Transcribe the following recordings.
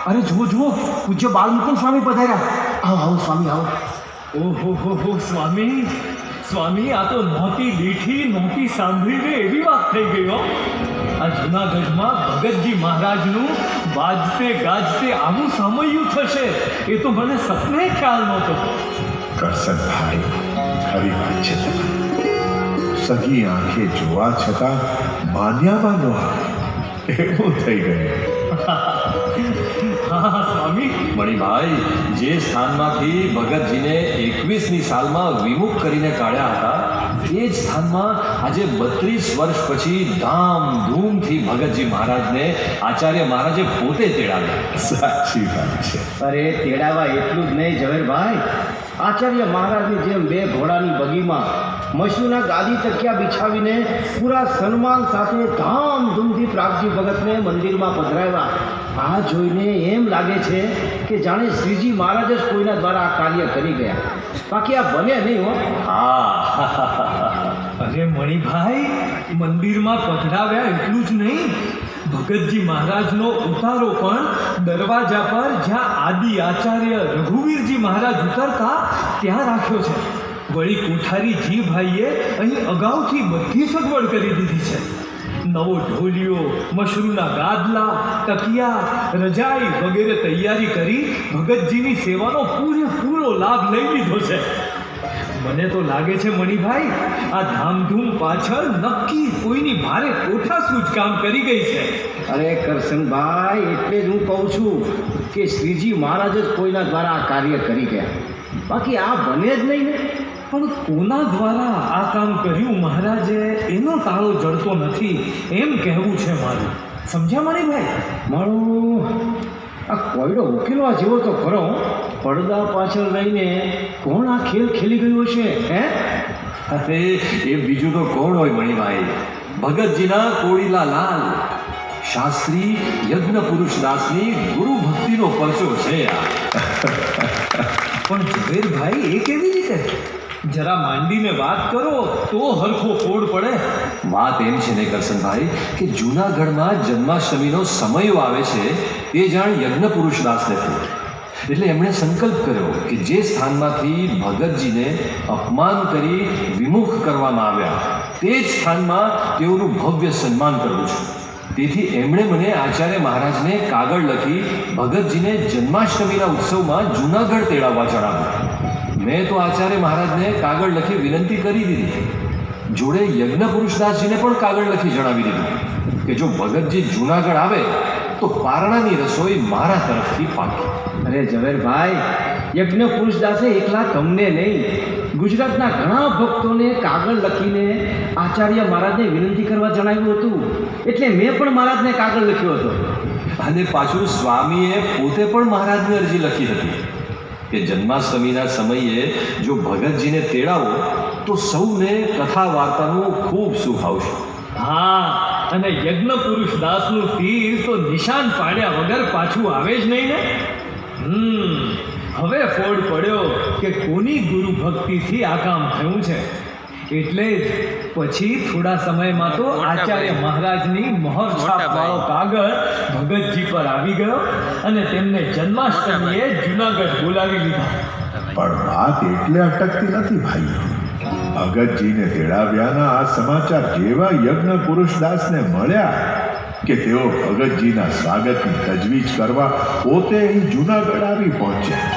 અરે જુઓ જુઓ, પૂજ્ય બાલમુકુંદ સ્વામી પધાર્યા. આવો આવો સ્વામી આવો. ઓહો સ્વામી, સ્વામી આ તો નહોતી દીઠી નહોતી સાંભળીને એવી વાત થઈ ગઈ હો. આ જૂનાગઢમાં ભગતજી મહારાજનું વાજતે ગાજતે આવું સામૈયું થશે એ તો મને સપને ખ્યાલ નહોતો. કરસનભાઈ, ખરી વાત છે તમારી. સગી આંખે જોવા છતાં માન્યામાં ન આવે એવું થઈ ગયું. હા સ્વામી, મણિભાઈ, જે સ્થાનમાંથી ભગતજીને 21મી સાલમાં વિમુખ કરીને કાઢ્યા હતા એ જ સ્થાનમાં આજે 32 વર્ષ પછી ધામધૂમથી ભગતજી મહારાજને આચાર્ય મહારાજે પોતે તેડાવ્યા. સાચી વાત છે. અરે તેડાવા એટલું જ નહીં ઝવેરભાઈ, આચાર્ય મહારાજની જેમ બે ઘોડાની બગીમાં મશરૂના ગાદી તકિયા બિછાવીને પૂરા સન્માન સાથે ધામધૂમથી પ્રાગજી ભગતને મંદિરમાં પધરાવ્યા. આ જોઈને એમ લાગે છે કે જાણે શ્રીજી મહારાજ જ કોઈના દ્વારા આ કાર્ય કરી ગયા. બાકી આ બને નહીં હો. અરે મણિભાઈ, મંદિરમાં પધરાવ્યા એટલું જ નહીં, ભગતજી મહારાજનો ઉતારો પણ દરવાજા પર જ્યાં આદિ આચાર્ય રઘુવીરજી મહારાજ ઉતરતા ત્યાં રાખ્યો છે. વળી કોઠારી જીભાઈએ અહીં અગાઉથી બધી સગવડ કરી દીધી છે. નવો ઢોલિયો, મશરૂના ગાદલા, તકિયા, રજાઈ વગેરે તૈયારી કરી ભગતજીની સેવાનો પૂરેપૂરો લાભ લઈ લીધો છે. મને તો લાગે છે મણિભાઈ, આ ધામધૂમ પાછળ નક્કી કોઈની ભારે કોઠાસૂઝ કામ કરી ગઈ છે. અરે કરશનભાઈ, એટલે જ હું કહું છું કે શ્રીજી મહારાજ જ કોઈના દ્વારા આ કાર્ય કરી ગયા. બાકી આ બને જ નહીં ને. પણ કોના દ્વારા આ કામ કર્યું મહારાજે એનો તાળો જડતો નથી એમ કહેવું છે મારું. સમજ્યા મણિભાઈ? મારું આ કોયડો ઉકેલવા જેવો તો ખરો. પડદા પાછળ રહીને કોણ આ ખેલ ખેલી ગયું હશે? હે? અરે એ બીજું તો કોણ હોય મણિભાઈ? ભગતજીના કોળીલા લાલ શાસ્ત્રી યજ્ઞ પુરુષદાસની ગુરુ ભક્તિનો પરચો છે આ. પણ ઝવેરભાઈ, એ કેવી રીતે? જરા માંડીને વાત કરો તો હરખો ફોડ પડે. વાત એમ છે ને કરશનભાઈ કે જૂનાગઢમાં જન્માષ્ટમીનો સમય આવે છે એ જાણ યજ્ઞ પુરુષદાસને થયું. એટલે એમણે સંકલ્પ કર્યો કે જે સ્થાનમાંથી ભગતજીને અપમાન કરી વિમુખ કરવામાં આવ્યા તે જ સ્થાનમાં તેઓનું ભવ્ય સન્માન કરવું છે. તેથી એમણે મને આચાર્ય મહારાજને કાગળ લખી ભગતજીને જન્માષ્ટમીના ઉત્સવમાં જૂનાગઢ તેડાવવા જણાવ્યું. મેં તો આચાર્ય મહારાજને કાગળ લખી વિનંતી કરી દીધી. જોડે યજ્ઞ પુરુષદાસજીને પણ કાગળ લખી જણાવી દીધું કે જો ભગતજી જૂનાગઢ આવે તો પારણાની રસોઈ મારા તરફથી પાકી. અરે ઝવેરભાઈ, યજ્ઞ પુરુષદાસે એકલા તમને નહીં, ગુજરાતના ઘણા ભક્તોને કાગળ લખીને આચાર્ય મહારાજને વિનંતી કરવા જણાવ્યું હતું. એટલે મેં પણ મહારાજને કાગળ લખ્યો હતો. અને પાછું સ્વામીએ પોતે પણ મહારાજની અરજી લખી હતી કે જન્માષ્ટમીના સમયે જો ભગતજીને તેડાવો તો સૌને કથા વાર્તાનું ખૂબ સુખ આવશે. હા, અને યજ્ઞ પુરુષદાસનું તીર તો નિશાન પાડ્યા વગર પાછું આવે જ નહીં ને. હવે ફોડ પડ્યો કે કોની ગુરુ ભક્તિથી આ કામ થયું છે. એટલે જ પછી થોડા સમયમાં તો આચાર્ય મહારાજની મહોર છાપવાળો કાગળ ભગતજી પર આવી ગયો અને તેમને જન્માષ્ટમીએ જૂનાગઢ બોલાવી લીધા. પણ વાત એટલે અટકતી નથી ભાઈ. ભગતજીને તેડાવ્યાના આ સમાચાર જેવા યજ્ઞ પુરુષદાસને મળ્યા કે તેઓ ભગતજીના સ્વાગતની તજવીજ કરવા પોતે અહીં જૂનાગઢ આવી પહોંચ્યા.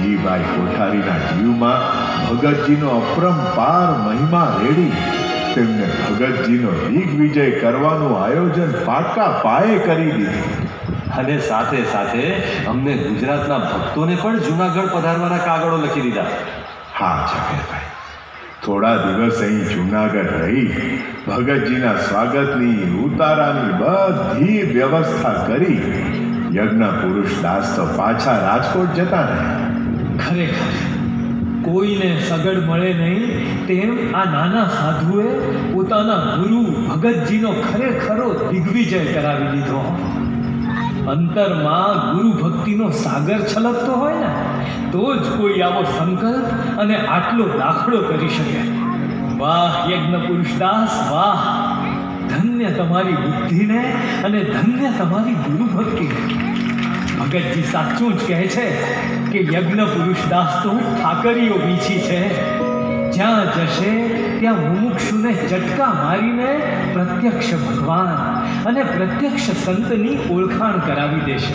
જીભાઈ કોઠારીના જીવમાં ભગતજીનો અપરંપાર મહિમા રેડી તેમને ભગતજીનો દિગ્વિજય કરવાનું આયોજન પાકા પાયે કરી દીધું. અને સાથે સાથે અમને ગુજરાતના ભક્તોને પણ જૂનાગઢ પધારવાના કાગળો લખી દીધા. હા ઝવેરભાઈ, થોડા દિવસ અહીં જૂનાગઢ રહી ભગતજીના સ્વાગતની ઉતારાની બધી વ્યવસ્થા કરી યજ્ઞ પુરુષદાસ તો પાછા રાજકોટ જતા રહ્યા. ખરેખર કોઈને સગડ મળે નહીં તેમ આ નાના સાધુએ પોતાના ગુરુ ભગતજીનો ખરેખરો દિગ્વિજય કરાવી દીધો. અંતરમાં ગુરુ ભક્તિનો સાગર છલકતો હોય ને તો જ કોઈ આવો સંકલ્પ અને આટલો દાખલો કરી શકે. વાહ યજ્ઞ પુરુષદાસ, વાહ! ધન્ય તમારી બુદ્ધિને અને ધન્ય તમારી ગુરુ ભક્તિને. ભગતજી સાચું જ કહે છે કે યજ્ઞ પુરુષ દાસ તો ઠાકરીઓ વીછી છે. જ્યાં જશે ત્યાં મુમુક્ષુને ઝટકા મારીને પ્રત્યક્ષ ભગવાન અને પ્રત્યક્ષ સંતની ઓળખાણ કરાવી દેશે.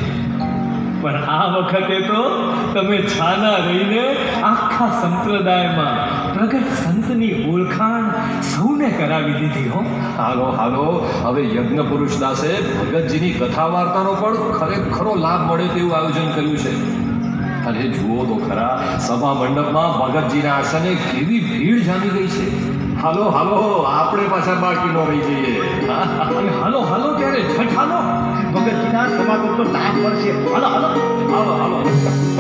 પણ આ વખતે તો તમે છાના રહીને આખા સંપ્રદાયમાં પ્રગટ સંતની ઓળખાણ સૌને કરાવી દીધી હો. હાલો હાલો, હવે યજ્ઞ પુરુષ દાસે ભગતજીની કથા વાર્તાનો પણ ખરેખરો લાભ મળે તેવું આયોજન કર્યું છે. અને જુઓ તો ખરા, સભા મંડપમાં ભગતજીના આસને કેવી ભીડ જામી ગઈ છે. હાલો હાલો, આપણે પાછા બાકી ન રહી જઈએ. હાલો હાલો ત્યારે ઝટ હાલો. ભગતજીના સમાગમનો લાભ મળશે. હાલો હાલો હાલો હાલો.